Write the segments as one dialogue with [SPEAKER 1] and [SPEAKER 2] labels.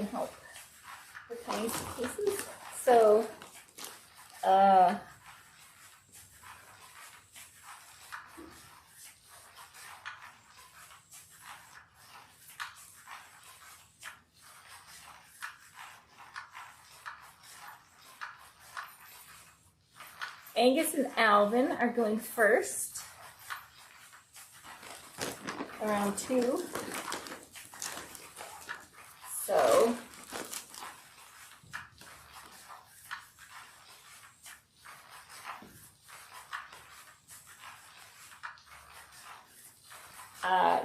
[SPEAKER 1] can help with tiny suitcases. So, Angus and Alvin are going first, around 2. So,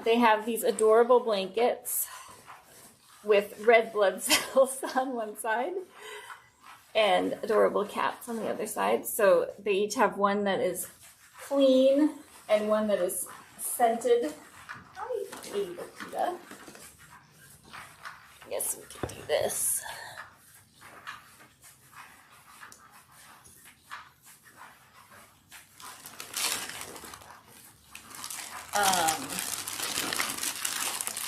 [SPEAKER 1] they have these adorable blankets with red blood cells on one side and adorable cats on the other side. So they each have one that is clean and one that is scented. Hi, baby Lakita. Yes, we can do this.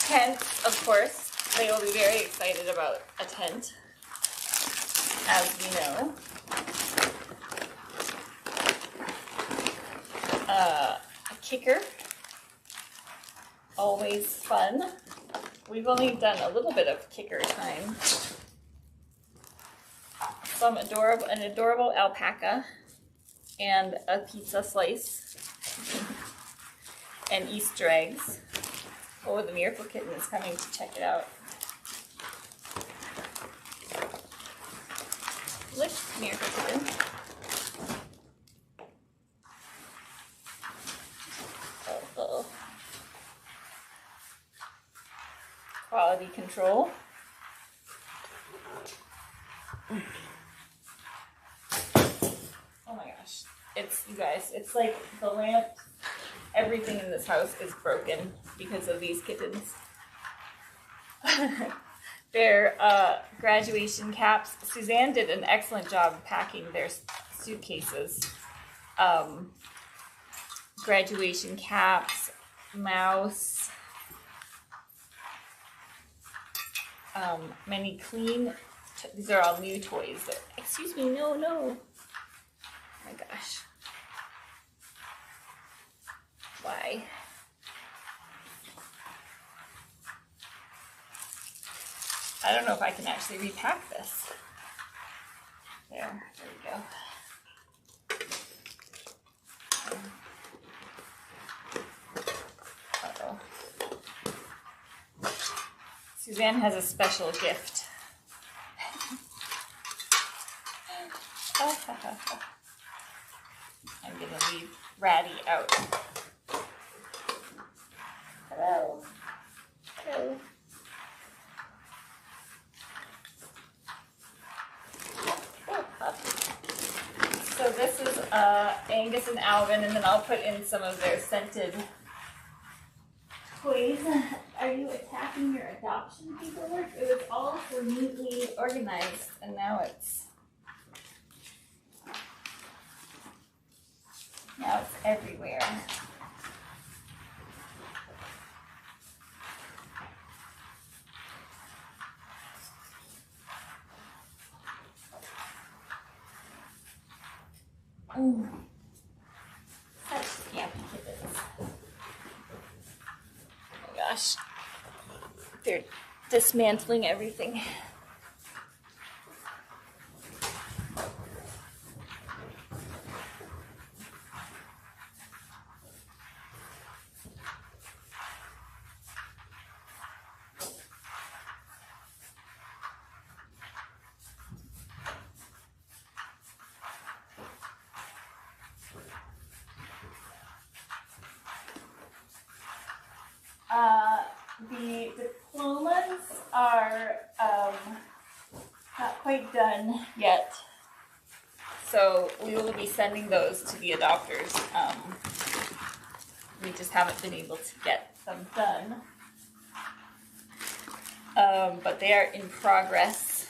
[SPEAKER 1] Tents, of course. They will be very excited about a tent, as we know. A kicker, always fun. We've only done a little bit of kicker time. An adorable alpaca and a pizza slice and Easter eggs. Oh, the Miracle Kitten is coming to check it out. Look, Miracle Kitten. Uh-oh. Quality control. Oh my gosh. You guys, it's like the lamp. Everything in this house is broken because of these kittens. Their graduation caps. Suzanne did an excellent job packing their suitcases. Graduation caps, mouse, many clean. These are all new toys. Excuse me, no. Oh my gosh. Why? I don't know if I can actually repack this. There we go. Uh-oh. Suzanne has a special gift. I'm gonna leave Ratty out. Hello. Hello. So this is Angus and Alvin, and then I'll put in some of their scented toys. Are you attacking your adoption paperwork? It was all so neatly organized, and now it's everywhere. Ooh, such scampy kittens. Oh my gosh. They're dismantling everything. The diplomas are not quite done yet, so we will be sending those to the adopters. We just haven't been able to get them done, but they are in progress.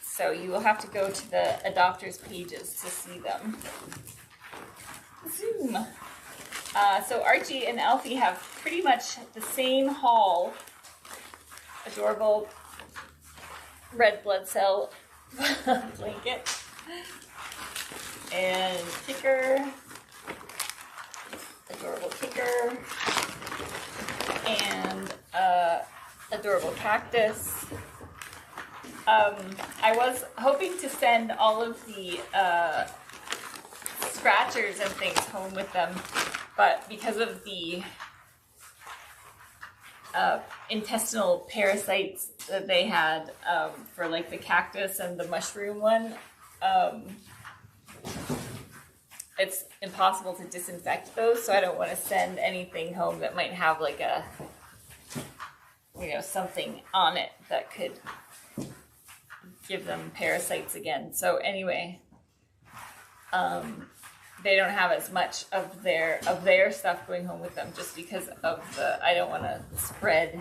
[SPEAKER 1] So you will have to go to the adopters pages to see them. Zoom. So Archie and Alfie have pretty much the same haul adorable red blood cell blanket and kicker, adorable kicker, and adorable cactus. I was hoping to send all of the scratchers and things home with them, but because of the intestinal parasites that they had for like the cactus and the mushroom one, it's impossible to disinfect those, so I don't want to send anything home that might have like a, you know, something on it that could give them parasites again. So anyway, they don't have as much of their stuff going home with them just because of the, I don't want to spread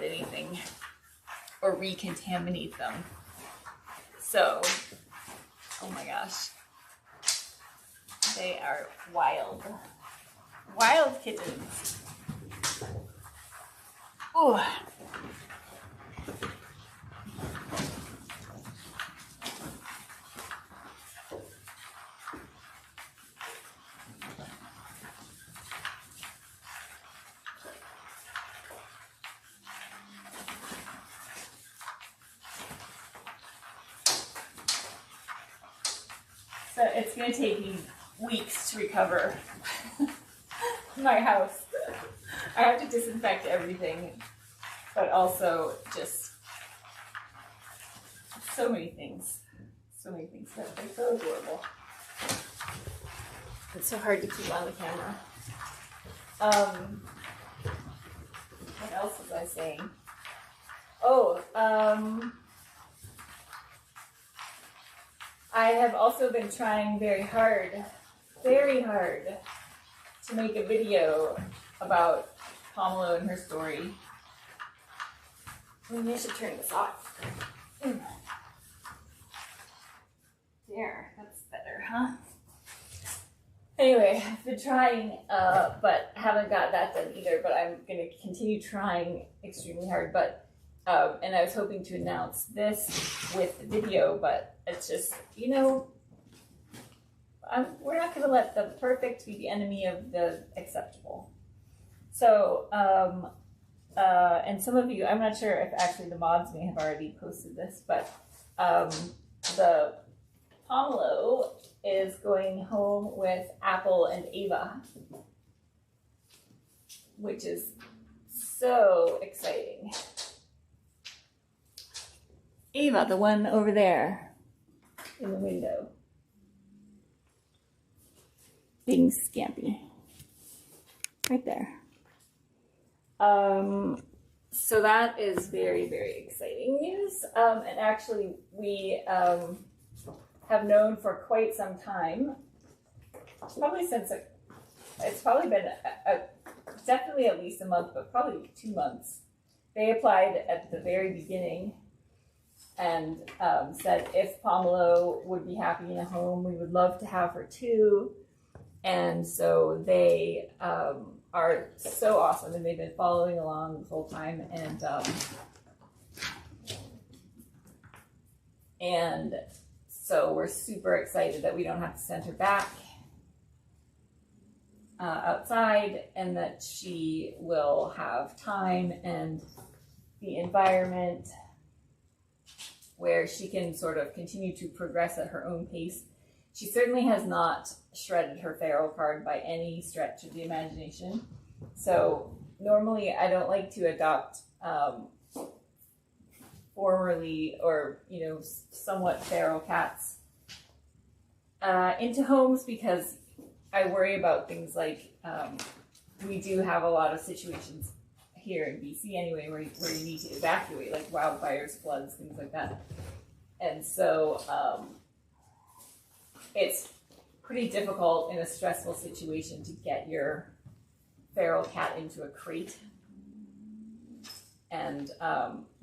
[SPEAKER 1] anything or recontaminate them. So, oh my gosh, they are wild kittens. Ooh. So it's going to take me weeks to recover my house. I have to disinfect everything, but also just so many things. So many things. They're so adorable. It's so hard to keep on the camera. What else was I saying? Oh, I have also been trying very hard to make a video about Pomelo and her story. Maybe I should turn this off. There, that's better, huh? Anyway, I've been trying, but haven't got that done either, but I'm going to continue trying extremely hard, but and I was hoping to announce this with the video, but it's just, you know, we're not going to let the perfect be the enemy of the acceptable. So, and some of you, I'm not sure if actually the mods may have already posted this, but the Pomelo is going home with Apple and Ava, which is so exciting. Ava, the one over there in the window, being scampy, right there. So that is very, very exciting news. And actually, we have known for quite some time, probably since it's probably been definitely at least a month, but probably 2 months. They applied at the very beginning and said if Pomelo would be happy in a home, we would love to have her too. And so they are so awesome, and they've been following along the whole time. And so we're super excited that we don't have to send her back outside, and that she will have time and the environment where she can sort of continue to progress at her own pace. She certainly has not shredded her feral card by any stretch of the imagination. So normally I don't like to adopt formerly or, you know, somewhat feral cats into homes, because I worry about things like we do have a lot of situations here in BC anyway where you need to evacuate, like wildfires, floods, things like that. And so it's pretty difficult in a stressful situation to get your feral cat into a crate. And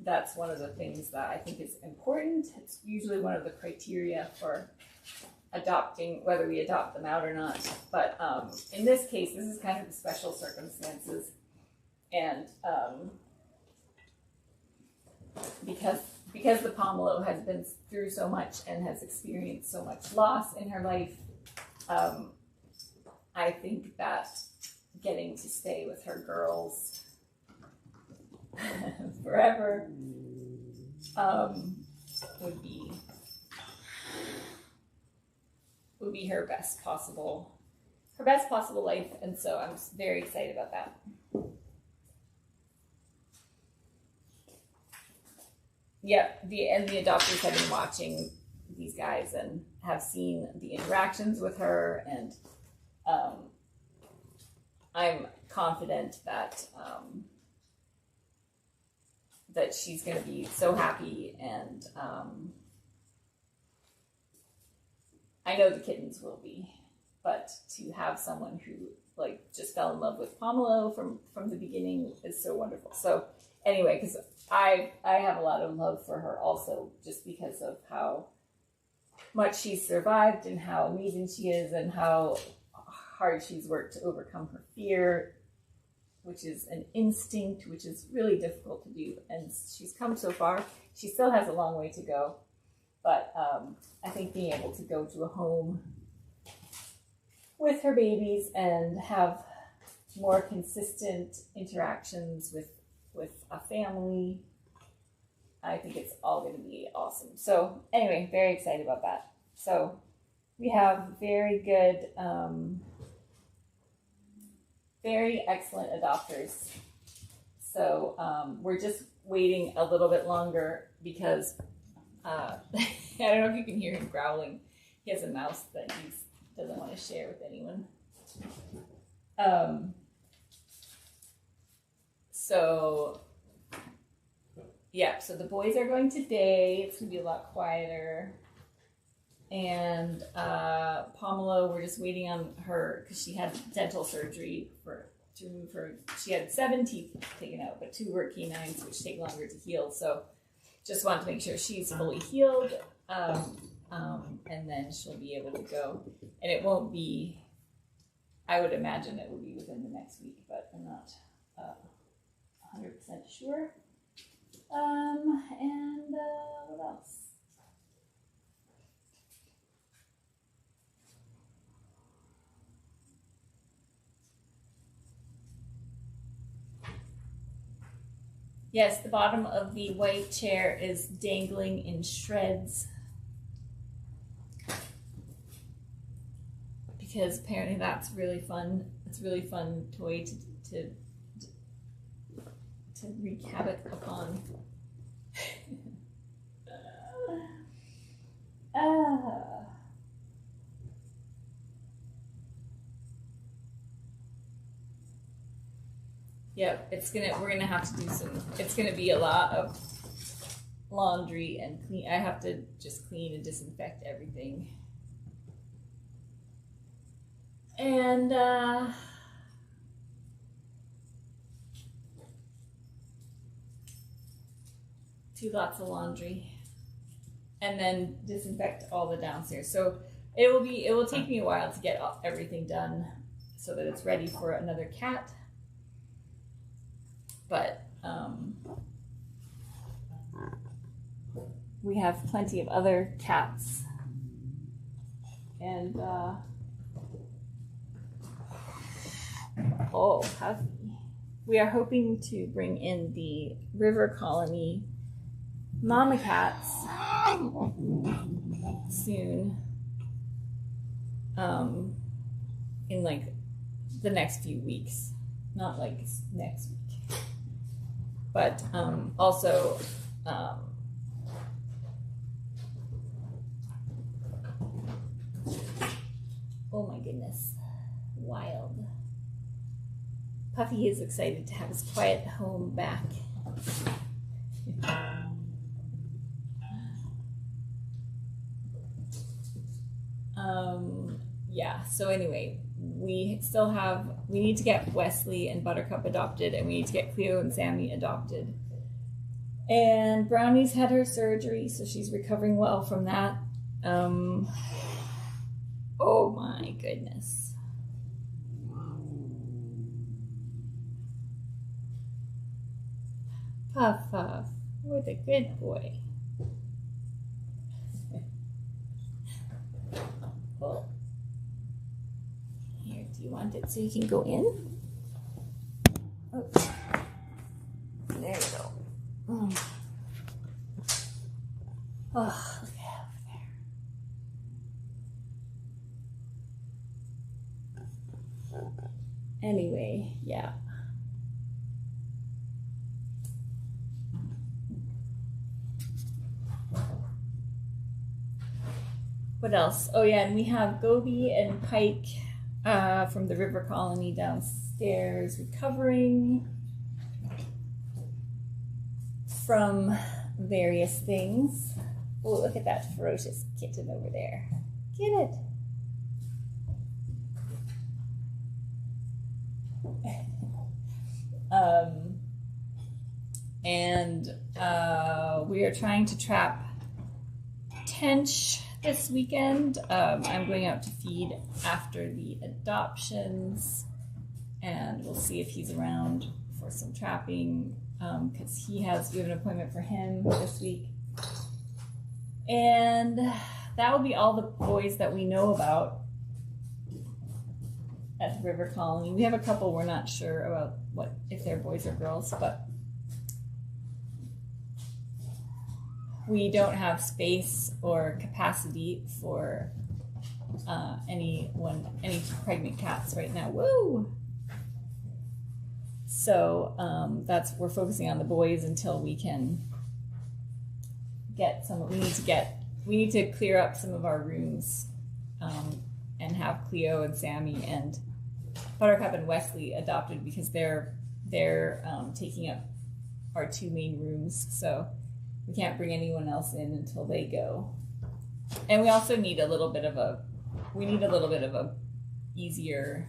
[SPEAKER 1] that's one of the things that I think is important. It's usually one of the criteria for adopting, whether we adopt them out or not. But in this case, this is kind of the special circumstances. And because the Pomelo has been through so much and has experienced so much loss in her life, I think that getting to stay with her girls forever would be her best possible life, and so I'm very excited about that. Yeah, the adopters have been watching these guys and have seen the interactions with her, and I'm confident that that she's going to be so happy, and I know the kittens will be, but to have someone who like just fell in love with Pomelo from the beginning is so wonderful. So anyway, because I have a lot of love for her also, just because of how much she's survived and how amazing she is and how hard she's worked to overcome her fear, which is an instinct, which is really difficult to do. And she's come so far. She still has a long way to go, but I think being able to go to a home with her babies and have more consistent interactions with a family, I think it's all going to be awesome. So anyway, very excited about that. So we have very good, very excellent adopters. So we're just waiting a little bit longer because I don't know if you can hear him growling. He has a mouse that he doesn't want to share with anyone. So yeah, so the boys are going today. It's gonna be a lot quieter. And Pomelo, we're just waiting on her because she had dental surgery to remove her. She had 7 teeth taken out, but 2 were canines, which take longer to heal. So just want to make sure she's fully healed, and then she'll be able to go. And it won't be, I would imagine it will be within the next week, but I'm not 100% sure. And what else? Yes, the bottom of the white chair is dangling in shreds because apparently that's really fun. It's a really fun toy to wreak havoc upon. Yep, we're gonna have to do it's gonna be a lot of laundry and clean. I have to just clean and disinfect everything. And do lots of laundry and then disinfect all the downstairs. So it will take me a while to get everything done so that it's ready for another cat. But we have plenty of other cats, and Alfie. We are hoping to bring in the river colony mama cats soon, in like the next few weeks, not like next week. But also, oh my goodness, wild. Puffy is excited to have his quiet home back. Yeah, so anyway, we need to get Wesley and Buttercup adopted, and we need to get Cleo and Sammy adopted. And Brownie's had her surgery, so she's recovering well from that. Oh my goodness. Puff, Puff, What a good boy. Well, here, do you want it so you can go in? Oh, there you go. Oh, look at over there. Anyway, yeah. What else? Oh yeah, and we have Goby and Pike from the river colony downstairs recovering from various things. Oh, look at that ferocious kitten over there. Get it. We are trying to trap Tench this weekend. I'm going out to feed after the adoptions, and we'll see if he's around for some trapping, because we have an appointment for him this week. And that will be all the boys that we know about at the river colony. We have a couple we're not sure about if they're boys or girls, but we don't have space or capacity for any pregnant cats right now. Woo! So we're focusing on the boys until we can get some. We need to clear up some of our rooms and have Cleo and Sammy and Buttercup and Wesley adopted, because they're taking up our two main rooms. So we can't bring anyone else in until they go. And we also need a little bit of a easier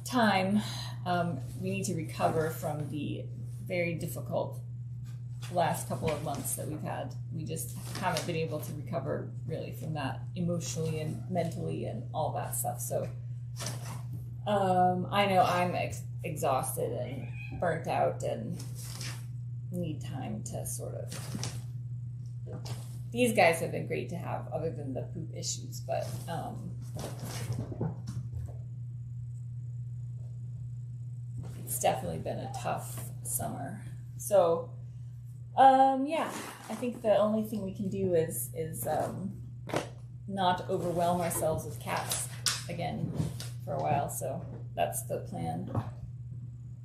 [SPEAKER 1] time. We need to recover from the very difficult last couple of months that we've had. We just haven't been able to recover really from that emotionally and mentally and all that stuff. So I know I'm exhausted and burnt out and need time to sort of. These guys have been great to have, other than the poop issues, but it's definitely been a tough summer. So yeah, I think the only thing we can do is not overwhelm ourselves with cats again for a while. So that's the plan,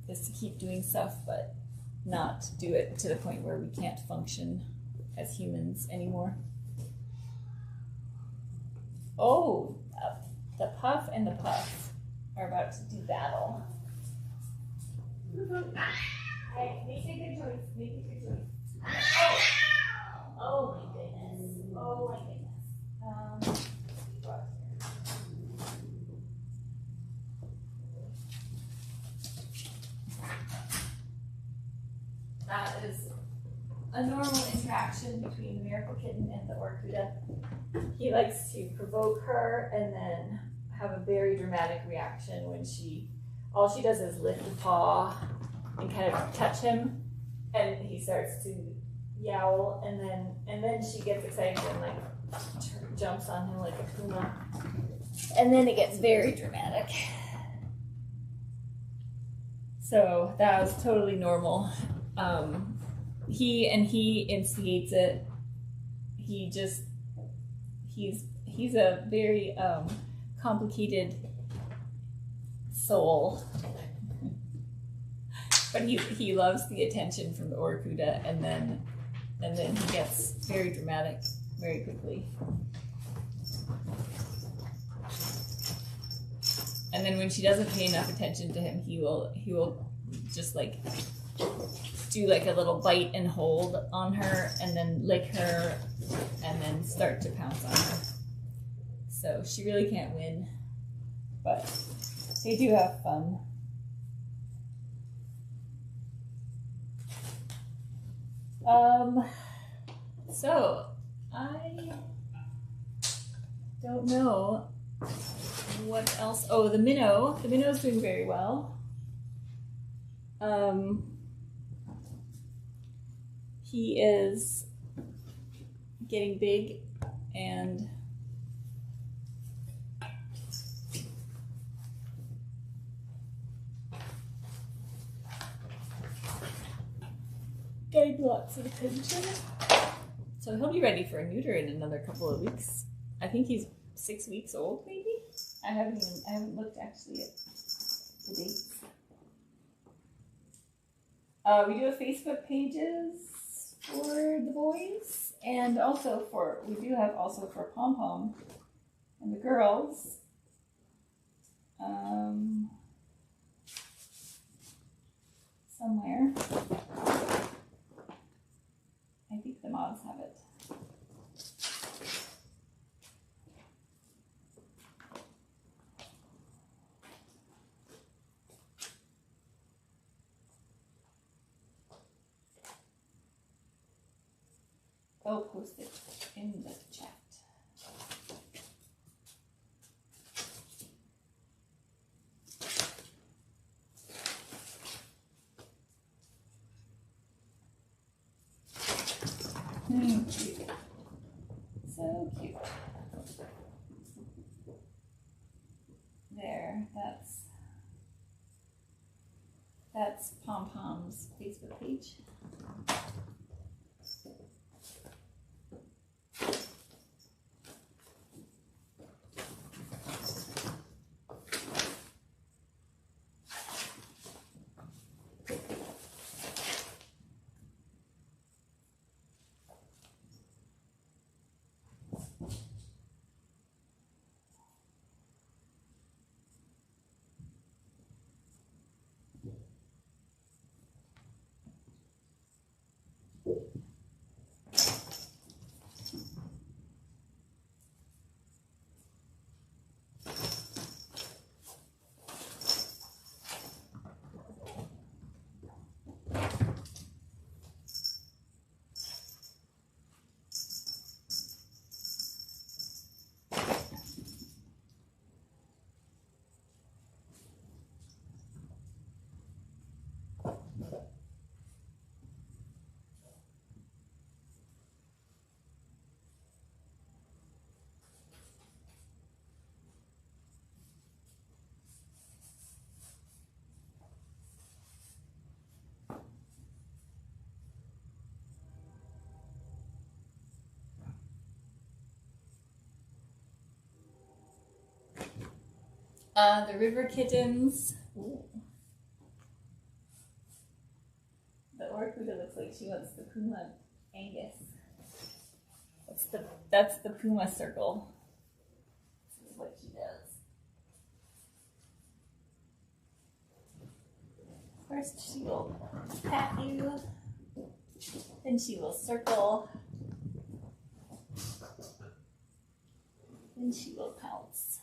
[SPEAKER 1] is to keep doing stuff, but not do it to the point where we can't function as humans anymore. Oh, the Puff and the Puff are about to do battle. Hey, make a good choice. Make a good choice. Oh my goodness. Oh my goodness. That is a normal interaction between the Miracle Kitten and the Orcuda. He likes to provoke her and then have a very dramatic reaction when all she does is lift a paw and kind of touch him, and he starts to yowl, and then she gets excited and like jumps on him like a puma, and then it gets very dramatic. So that was totally normal. He instigates it. He's a very complicated soul, but he loves the attention from the Orcuda, and then he gets very dramatic very quickly. And then when she doesn't pay enough attention to him, he will just like do like a little bite and hold on her, and then lick her, and then start to pounce on her. So she really can't win, but they do have fun. So I don't know what else. Oh, the minnow's doing very well. He is getting big and getting lots of attention. So he'll be ready for a neuter in another couple of weeks. I think he's 6 weeks old, maybe? I haven't looked actually at the dates. We do have Facebook pages for the boys, and also we do have also for Pom Pom and the girls. Somewhere. I think the moms have it. I'll post it in the chat. Cute. So cute. There, that's Pom Pom's Facebook page. The river kittens. Ooh. The Orcuda looks like she wants the Puma Angus. That's the Puma circle. This is what she does. First she will pat you, then she will circle, then she will pounce.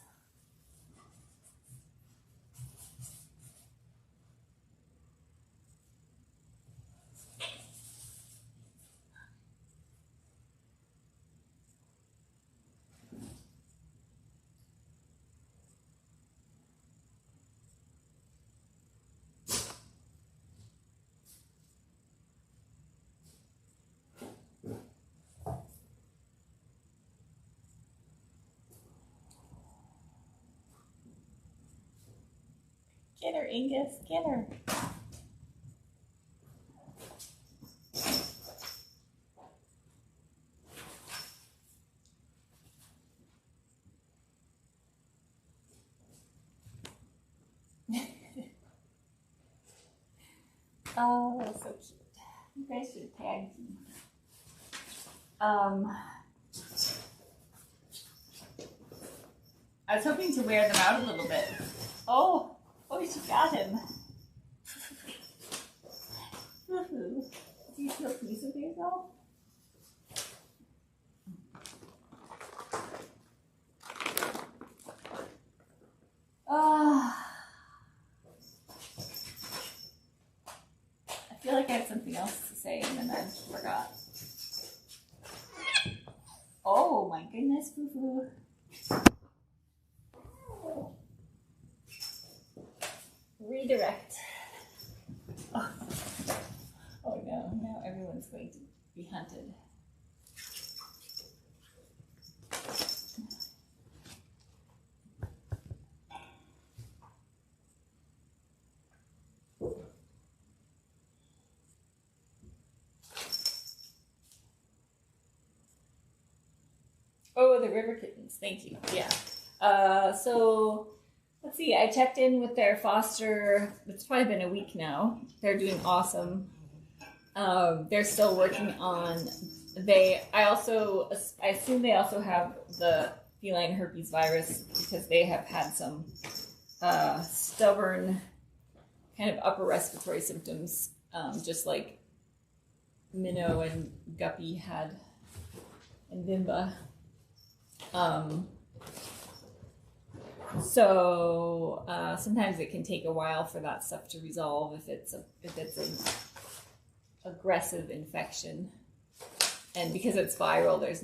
[SPEAKER 1] Get her, Angus, get her. Oh, so cute. You guys should tag team. I was hoping to wear them out a little bit. Oh, she got him. Do you feel pleased with yourself? I feel like I had something else to say and then I forgot. Oh my goodness, Foo-Foo. Redirect. Oh no, now everyone's going to Oh, the river kittens. Thank you. Yeah. So let's see. I checked in with their foster. It's probably been a week now. They're doing awesome. They're still working on. I assume they also have the feline herpes virus because they have had some stubborn kind of upper respiratory symptoms, just like Minnow and Guppy had, and Bimba. So sometimes it can take a while for that stuff to resolve if it's an aggressive infection, and because it's viral, there's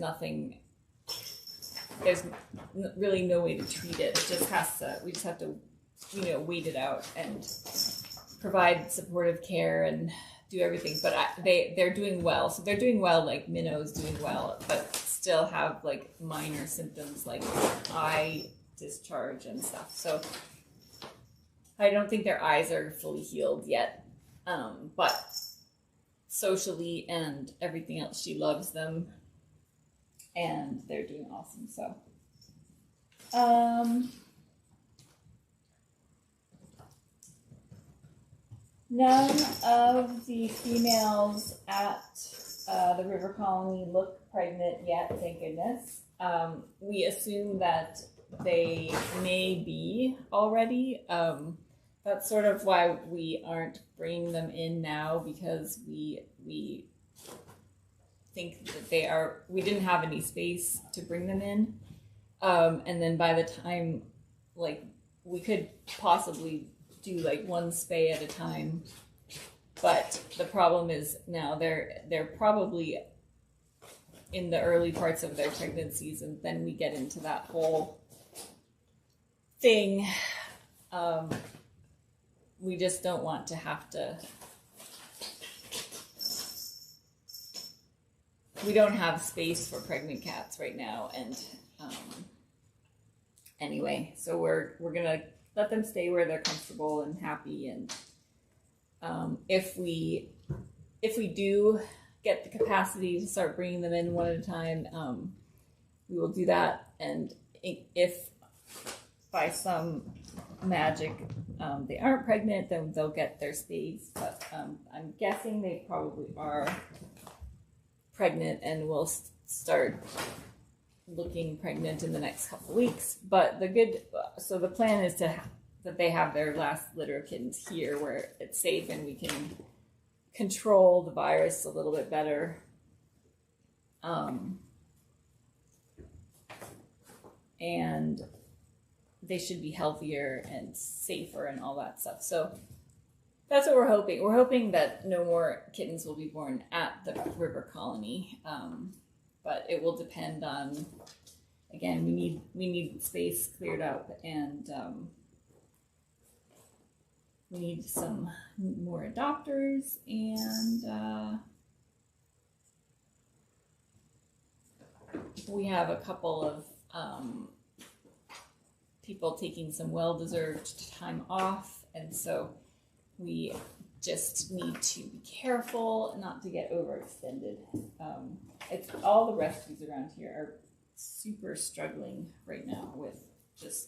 [SPEAKER 1] really no way to treat it. We just have to wait it out and provide supportive care and do everything. But they're doing well. So they're doing well, like Minnow's doing well, but still have like minor symptoms like eye discharge and stuff. So I don't think their eyes are fully healed yet. But socially and everything else, she loves them, and they're doing awesome. So none of the females at the river colony look pregnant yet, thank goodness. We assume that they may be already. That's sort of why we aren't bringing them in now, because we think that we didn't have any space to bring them in. And then by the time, like, we could possibly do like one spay at a time. But the problem is now they're probably in the early parts of their pregnancies, and then we get into that whole thing. We just don't want to have to. We don't have space for pregnant cats right now, and anyway, so we're gonna let them stay where they're comfortable and happy, and if we do get the capacity to start bringing them in one at a time, we will do that. And if by some magic they aren't pregnant, then they'll get their space. But I'm guessing they probably are pregnant and will start looking pregnant in the next couple weeks. But so the plan is that they have their last litter of kittens here where it's safe and we can control the virus a little bit better. And they should be healthier and safer and all that stuff. So that's what we're hoping. We're hoping that no more kittens will be born at the river colony. But it will depend on, again, we need space cleared up, and we need some more adopters, and we have a couple of people taking some well-deserved time off, and so we just need to be careful not to get overextended. It's all the rescues around here are super struggling right now with just,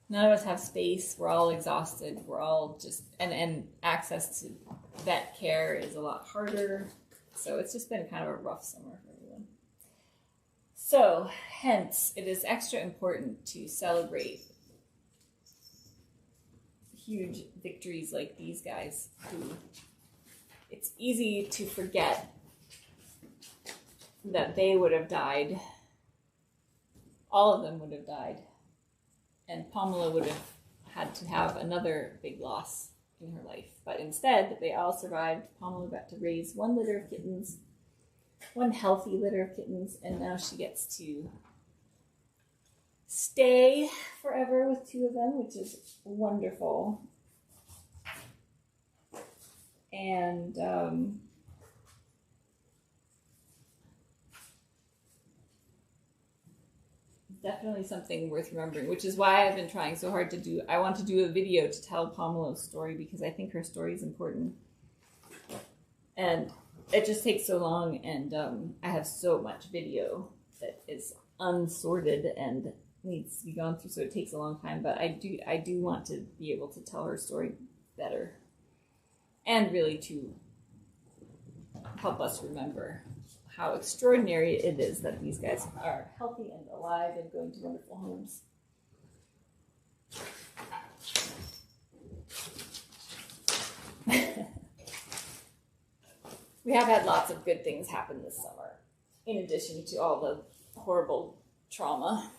[SPEAKER 1] none of us have space. We're all exhausted. We're all just, and access to vet care is a lot harder. So it's just been kind of a rough summer for everyone. So hence, it is extra important to celebrate huge victories like these guys, who it's easy to forget that they would have died. All of them would have died. And Pamela would have had to have another big loss in her life. But instead, they all survived. Pamela got to raise one litter of kittens, one healthy litter of kittens, and now she gets to stay forever with two of them, which is wonderful. And definitely something worth remembering, which is why I've been trying so hard I want to do a video to tell Pamela's story, because I think her story is important. And it just takes so long, and I have so much video that is unsorted and needs to be gone through, so it takes a long time. But I do want to be able to tell her story better, and really to help us remember how extraordinary it is that these guys are healthy and alive and going to wonderful homes. We have had lots of good things happen this summer, in addition to all the horrible trauma.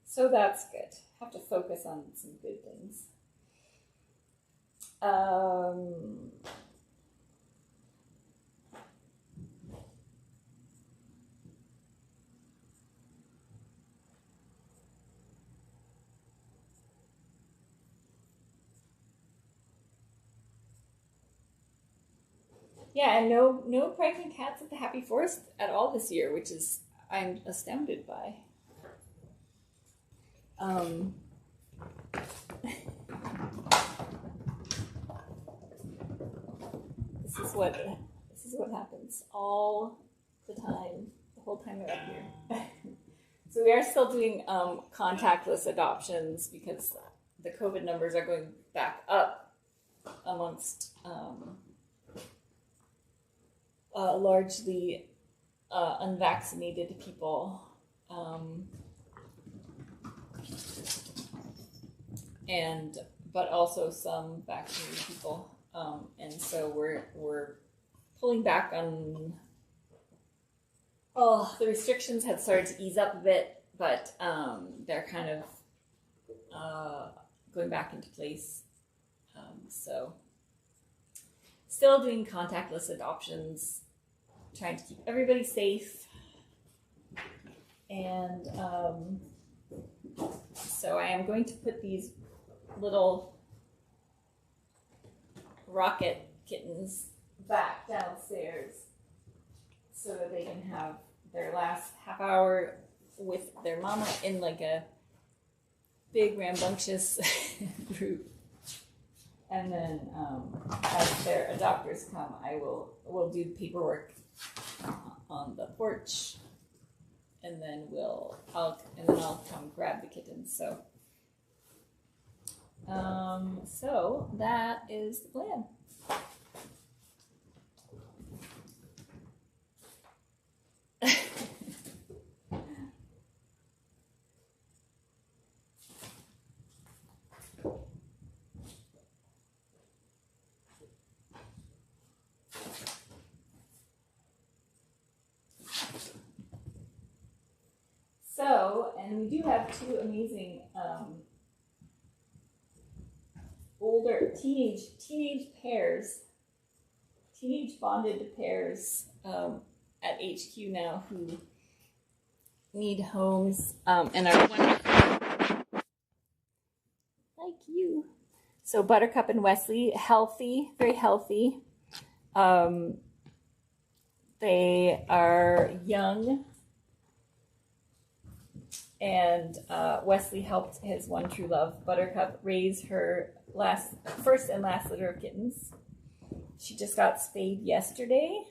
[SPEAKER 1] So that's good. Have to focus on some good things. Yeah, and no pregnant cats at the Happy Forest at all this year, which is I'm astounded by. This is what happens all the time, the whole time they're up here. So we are still doing contactless adoptions because the COVID numbers are going back up amongst largely unvaccinated people, but also some vaccinated people, and so we're pulling back on. Oh, the restrictions had started to ease up a bit, but they're kind of going back into place. So still doing contactless adoptions, trying to keep everybody safe. And so I am going to put these little rocket kittens back downstairs so that they can have their last half hour with their mama in like a big rambunctious group. And then as their adopters come, we'll do paperwork on the porch, and then I'll come grab the kittens. So so that is the plan. So, and we do have two amazing older teenage pairs, teenage bonded pairs at HQ now who need homes and are wonderful, like you. So Buttercup and Wesley, healthy, very healthy. They are young. And Wesley helped his one true love, Buttercup, raise her first and last litter of kittens. She just got spayed yesterday.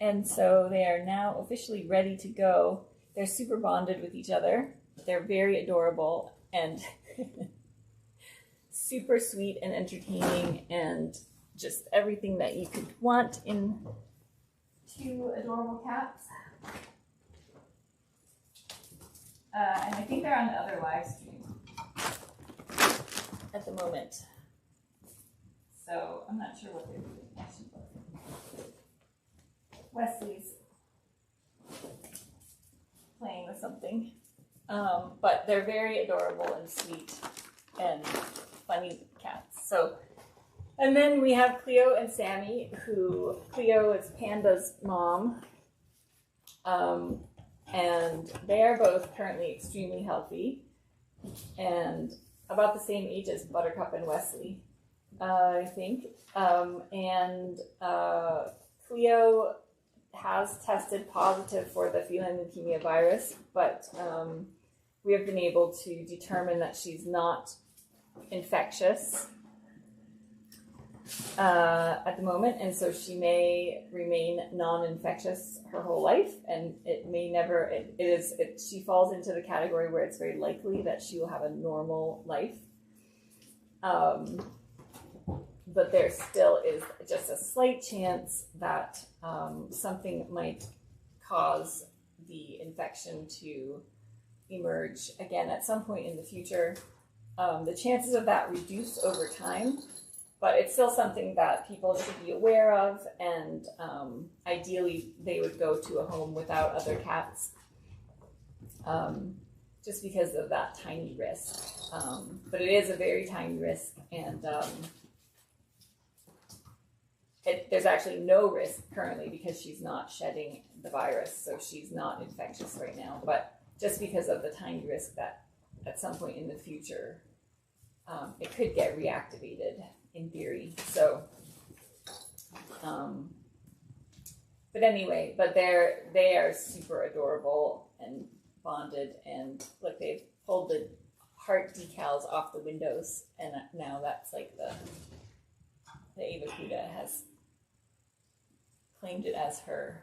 [SPEAKER 1] And so they are now officially ready to go. They're super bonded with each other. They're very adorable and super sweet and entertaining and just everything that you could want in two adorable cats. And I think they're on the other live stream at the moment. So I'm not sure what they're doing. Wesley's playing with something. But they're very adorable and sweet and funny cats. So, and then we have Cleo and Sammy, Cleo is Panda's mom. And they are both currently extremely healthy and about the same age as Buttercup and Wesley, I think. And Cleo has tested positive for the feline leukemia virus, but we have been able to determine that she's not infectious. at the moment, and so she may remain non-infectious her whole life, and it may never. She falls into the category where it's very likely that she will have a normal life. But there still is just a slight chance that something might cause the infection to emerge again at some point in the future. The chances of that reduce over time, but it's still something that people should be aware of, and ideally they would go to a home without other cats, just because of that tiny risk. But it is a very tiny risk, and there's actually no risk currently because she's not shedding the virus, so she's not infectious right now. But just because of the tiny risk that at some point in the future, it could get reactivated in theory. So, but anyway, they are super adorable and bonded, and look, they've pulled the heart decals off the windows, and now that's like the Ava Kuda has claimed it as her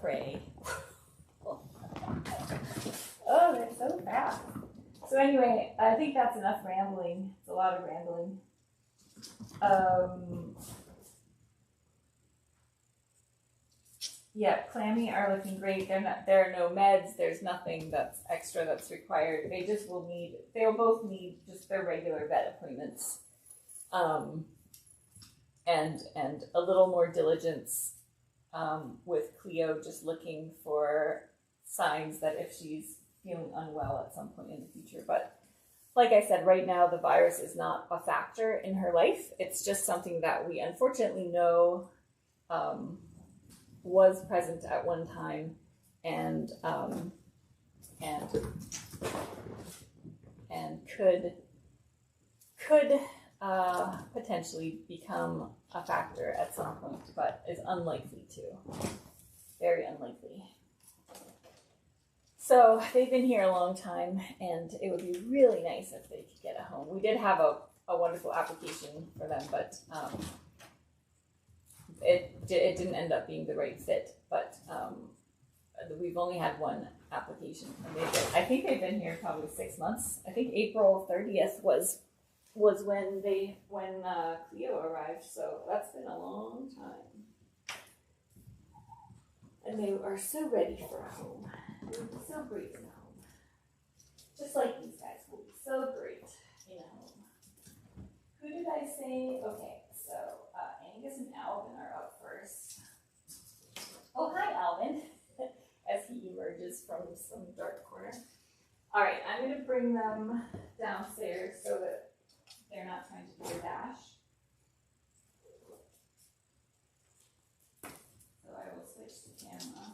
[SPEAKER 1] prey. Oh, they're so fast. So anyway, I think that's enough rambling. It's a lot of rambling. Yeah, Clammy are looking great. There are no meds. There's nothing that's extra that's required. They'll both need just their regular vet appointments. And a little more diligence with Cleo, just looking for signs that if she's feeling unwell at some point in the future. But like I said, right now the virus is not a factor in her life. It's just something that we unfortunately know was present at one time, and could potentially become a factor at some point, but is unlikely to. Very unlikely. So they've been here a long time, and it would be really nice if they could get a home. We did have a wonderful application for them, but it didn't end up being the right fit. But we've only had one application. And I think they've been here probably 6 months. I think April 30th was when Cleo arrived, so that's been a long time. And they are so ready for a home. So great in a home. Just like these guys will be so great in a home. Who did I say? Okay, so Angus and Alvin are up first. Oh, hi, Alvin, as he emerges from some dark corner. All right, I'm going to bring them downstairs so that they're not trying to do a dash. So I will switch the camera.